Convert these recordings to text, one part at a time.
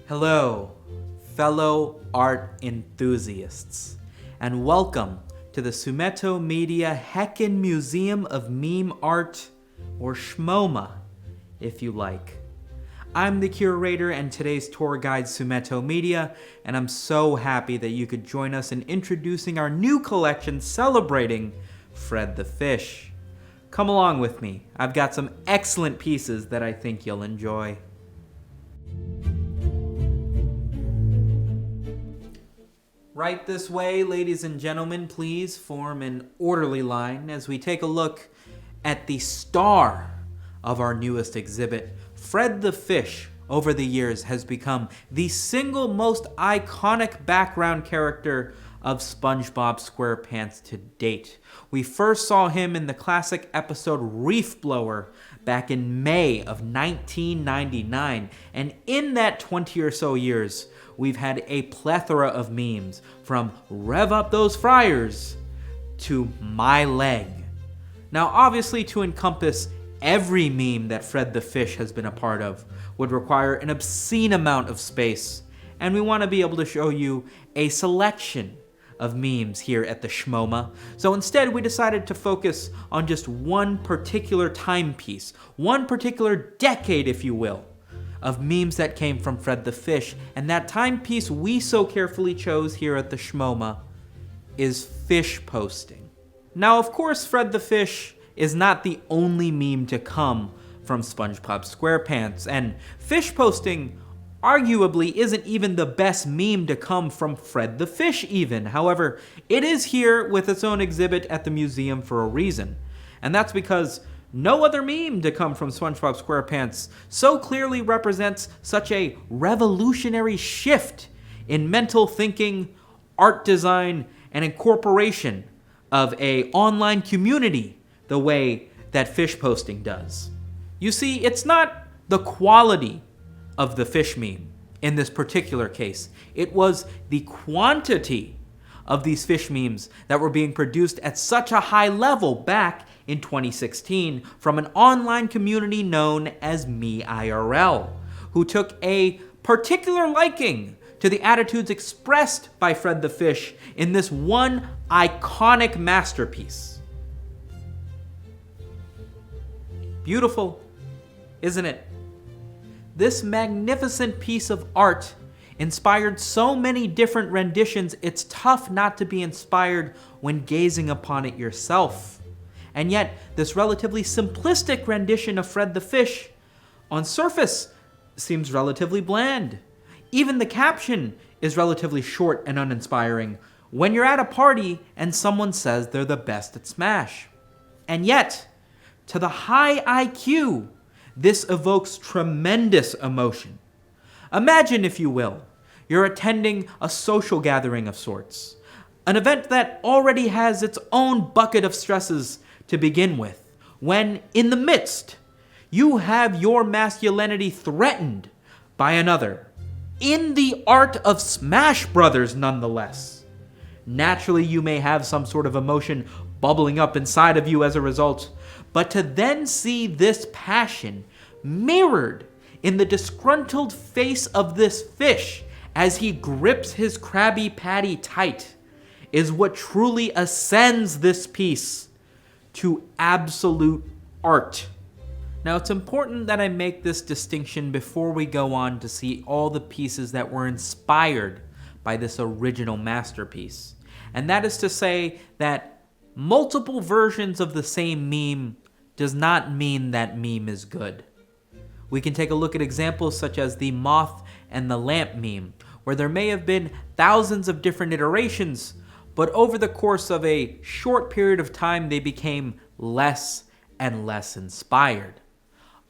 Hello, fellow art enthusiasts, and welcome to the SumitoMedia Heckin' Museum of Meme Art, or SMOMA, if you like. I'm the curator and today's tour guide, SumitoMedia, and I'm so happy that you could join us in introducing our new collection celebrating Fred the Fish. Come along with me. I've got some excellent pieces that I think you'll enjoy. Right this way, ladies and gentlemen, please form an orderly line as we take a look at the star of our newest exhibit. Fred the Fish, over the years, has become the single most iconic background character of SpongeBob SquarePants to date. We first saw him in the classic episode Reef Blower back in May of 1999, and in that 20 or so years, we've had a plethora of memes, from rev up those fryers to my leg. Now, obviously, to encompass every meme that Fred the Fish has been a part of would require an obscene amount of space, and we want to be able to show you a selection of memes here at the SMOMA. So instead, we decided to focus on just one particular timepiece, one particular decade, if you will, of memes that came from Fred the Fish, and that timepiece we so carefully chose here at the SMOMA is Fishposting. Now, of course, Fred the Fish is not the only meme to come from SpongeBob SquarePants, and Fishposting arguably isn't even the best meme to come from Fred the Fish even. However, it is here with its own exhibit at the museum for a reason, and that's because no other meme to come from SpongeBob SquarePants so clearly represents such a revolutionary shift in mental thinking, art design, and incorporation of an online community the way that Fishposting does. You see, it's not the quality of the fish meme in this particular case. It was the quantity of these fish memes that were being produced at such a high level back in 2016 from an online community known as MeIRL, who took a particular liking to the attitudes expressed by Fred the Fish in this one iconic masterpiece. Beautiful, isn't it? This magnificent piece of art inspired so many different renditions, it's tough not to be inspired when gazing upon it yourself. And yet, this relatively simplistic rendition of Fred the Fish, on surface, seems relatively bland. Even the caption is relatively short and uninspiring when you're at a party and someone says they're the best at Smash. And yet, to the high IQ, this evokes tremendous emotion. Imagine, if you will, you're attending a social gathering of sorts, an event that already has its own bucket of stresses to begin with, when in the midst, you have your masculinity threatened by another, in the art of Smash Brothers nonetheless. Naturally, you may have some sort of emotion bubbling up inside of you as a result, but to then see this passion mirrored in the disgruntled face of this fish as he grips his Krabby Patty tight is what truly ascends this piece to absolute art. Now, it's important that I make this distinction before we go on to see all the pieces that were inspired by this original masterpiece. And that is to say that multiple versions of the same meme does not mean that meme is good. We can take a look at examples such as the moth and the lamp meme, where there may have been thousands of different iterations, but over the course of a short period of time, they became less and less inspired.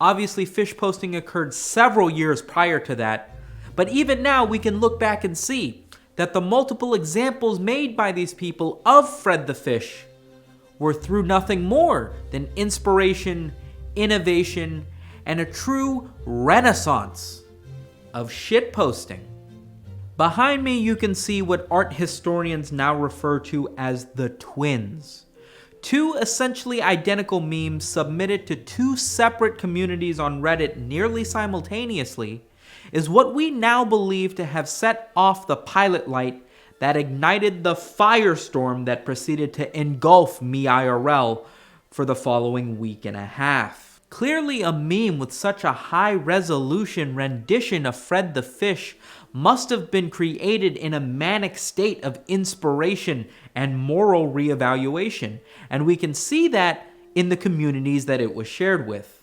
Obviously, Fishposting occurred several years prior to that, but even now we can look back and see that the multiple examples made by these people of Fred the Fish were through nothing more than inspiration, innovation, and a true renaissance of shitposting. Behind me, you can see what art historians now refer to as the twins. Two essentially identical memes submitted to two separate communities on Reddit nearly simultaneously, is what we now believe to have set off the pilot light that ignited the firestorm that proceeded to engulf me IRL for the following week and a half. Clearly, a meme with such a high-resolution rendition of Fred the Fish must have been created in a manic state of inspiration and moral reevaluation, and we can see that in the communities that it was shared with.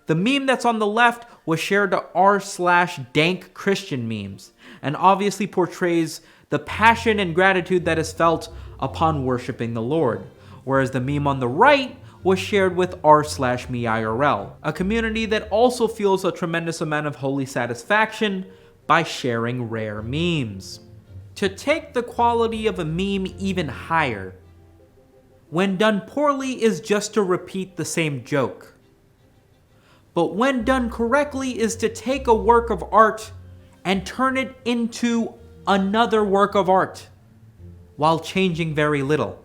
The meme that's on the left was shared to r/dank Christian memes, and obviously portrays the passion and gratitude that is felt upon worshiping the Lord, whereas the meme on the right was shared with r/me IRL, a community that also feels a tremendous amount of holy satisfaction by sharing rare memes. To take the quality of a meme even higher, when done poorly is just to repeat the same joke. But when done correctly is to take a work of art and turn it into another work of art while changing very little.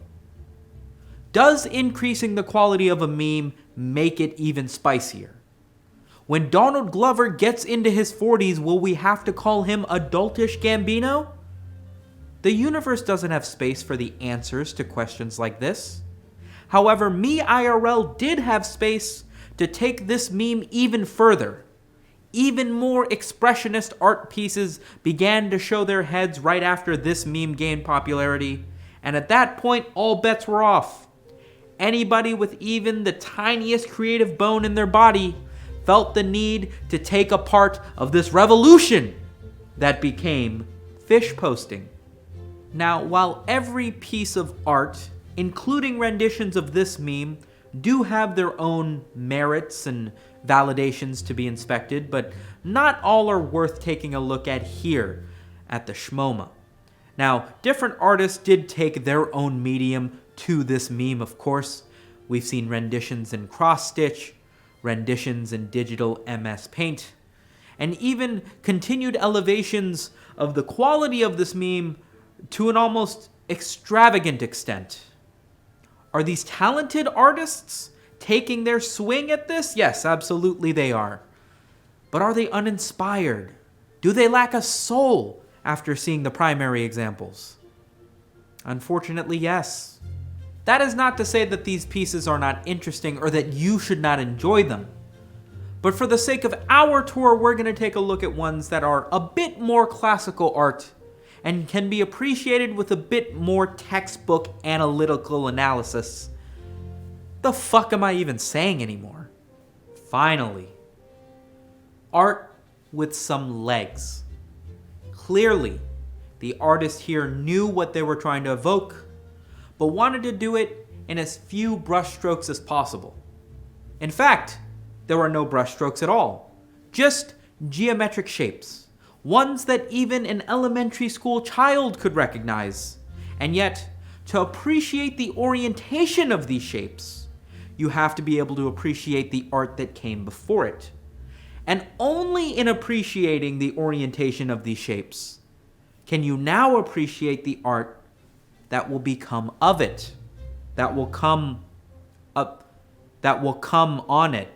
Does increasing the quality of a meme make it even spicier? When Donald Glover gets into his 40s, will we have to call him adultish Gambino? The universe doesn't have space for the answers to questions like this. However, me IRL did have space to take this meme even further. Even more expressionist art pieces began to show their heads right after this meme gained popularity, and at that point, all bets were off. Anybody with even the tiniest creative bone in their body felt the need to take a part of this revolution that became Fishposting. Now, while every piece of art, including renditions of this meme, do have their own merits and validations to be inspected, but not all are worth taking a look at here at the Shmoma. Now, different artists did take their own medium to this meme, of course. We've seen renditions in cross-stitch, renditions in digital MS Paint, and even continued elevations of the quality of this meme to an almost extravagant extent. Are these talented artists taking their swing at this? Yes, absolutely they are. But are they uninspired? Do they lack a soul after seeing the primary examples? Unfortunately, yes. That is not to say that these pieces are not interesting or that you should not enjoy them. But for the sake of our tour, we're going to take a look at ones that are a bit more classical art and can be appreciated with a bit more textbook analytical analysis. The fuck am I even saying anymore? Finally, art with some legs. Clearly, the artist here knew what they were trying to evoke, but wanted to do it in as few brushstrokes as possible. In fact, there were no brushstrokes at all, just geometric shapes, ones that even an elementary school child could recognize. And yet, to appreciate the orientation of these shapes, you have to be able to appreciate the art that came before it. And only in appreciating the orientation of these shapes can you now appreciate the art that will become of it, that will come up, that will come on it,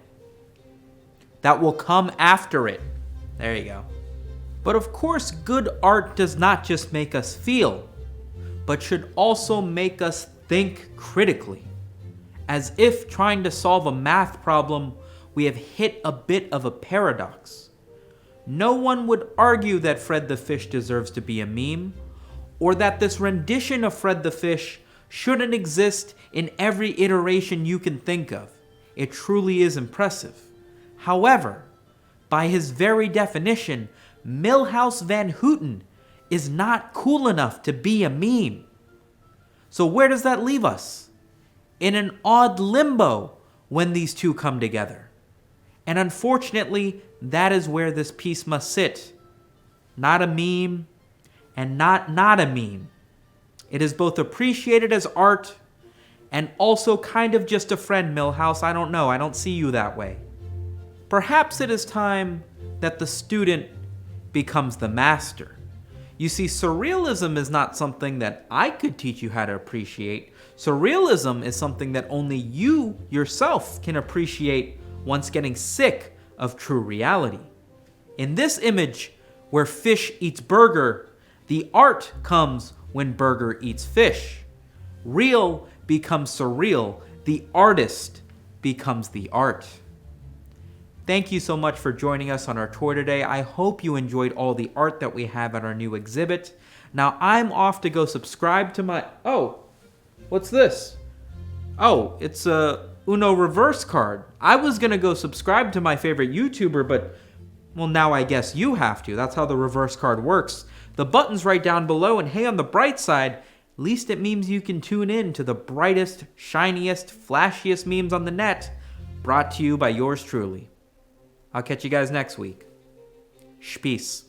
that will come after it. There you go. But of course, good art does not just make us feel, but should also make us think critically. As if trying to solve a math problem, we have hit a bit of a paradox. No one would argue that Fred the Fish deserves to be a meme, or that this rendition of Fred the Fish shouldn't exist in every iteration you can think of. It truly is impressive. However, by his very definition, Milhouse Van Houten is not cool enough to be a meme. So where does that leave us? In an odd limbo when these two come together. And unfortunately, that is where this piece must sit. Not a meme, and not a meme. It is both appreciated as art, and also kind of just a friend, Milhouse. I don't know, I don't see you that way. Perhaps it is time that the student becomes the master. You see, surrealism is not something that I could teach you how to appreciate. Surrealism is something that only you yourself can appreciate once getting sick of true reality. In this image, where fish eats burger, the art comes when burger eats fish. Real becomes surreal. The artist becomes the art. Thank you so much for joining us on our tour today. I hope you enjoyed all the art that we have at our new exhibit. Now I'm off to go subscribe to my... Oh, what's this? Oh, it's a Uno reverse card. I was going to go subscribe to my favorite YouTuber, but... well, now I guess you have to. That's how the reverse card works. The button's right down below, and hey, on the bright side, at least it means you can tune in to the brightest, shiniest, flashiest memes on the net, brought to you by yours truly. I'll catch you guys next week. Peace.